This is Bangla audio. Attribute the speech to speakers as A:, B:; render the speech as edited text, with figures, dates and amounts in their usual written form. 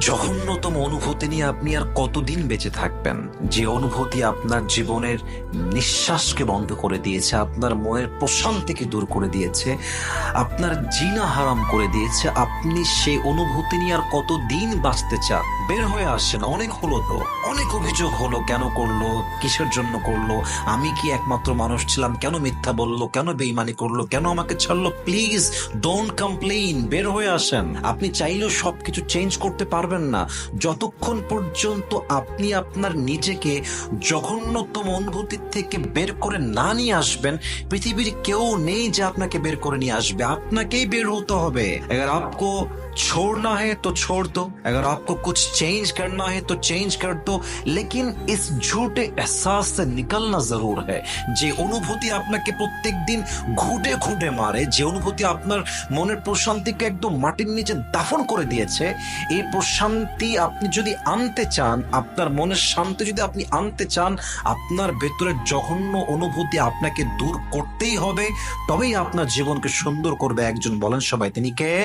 A: জঘন্যতম অনুভূতি নিয়ে আপনি আর কতদিন বেঁচে থাকবেন? যে অনুভূতি আপনার জীবনের নিঃশ্বাসকে বন্ধ করে দিয়েছে, আপনার মনের প্রশান্তিকে দূর করে দিয়েছে, আপনার জিনা হারাম করে দিয়েছে, আপনি সেই অনুভূতি নিয়ে আর কতদিন বাঁচতে চান? বের হয়ে আসেন। অনেক হলো তো, অনেক অভিযোগ হলো। কেন করলো, কিসের জন্য করলো, আমি কি একমাত্র মানুষ ছিলাম, কেন মিথ্যা বললো, কেন বেঈমানি করলো, কেন আমাকে ছাড়লো? প্লিজ ডোন্ট কমপ্লেইন, বের হয়ে আসেন। আপনি চাইলেও সবকিছু চেঞ্জ করতে পারবেন না যতক্ষণ পর্যন্ত আপনি আপনার নিজেকে জঘন্যতম অনুভূতির থেকে বের করে না নিয়ে আসবেন। পৃথিবীর কেউ নেই যে আপনাকে বের করে নিয়ে আসবে, আপনাকেই বের হতে হবে। अगर आपको छोड़ना है तो छोड़ दो, अगर आपको कुछ चेंज करना है तो चेंज कर दो, लेकिन इस झूठे एहसास से निकलना जरूर है। যে অনুভূতি আপনাকে প্রত্যেক দিন ঘুটে ঘুটে মারে, যে অনুভূতি আপনার মনের প্রশান্তিকে একদম মাটির নিচে দাফন করে দিয়েছে, এই প্রশান্তি আপনি যদি আনতে চান, আপনার মনের শান্তি যদি আপনি আনতে চান, আপনার ভেতরের জঘন্য অনুভূতি আপনাকে দূর করতেই হবে। তবেই আপনার জীবনকে সুন্দর করবে একজন। বলেন সবাই, তিনি কে?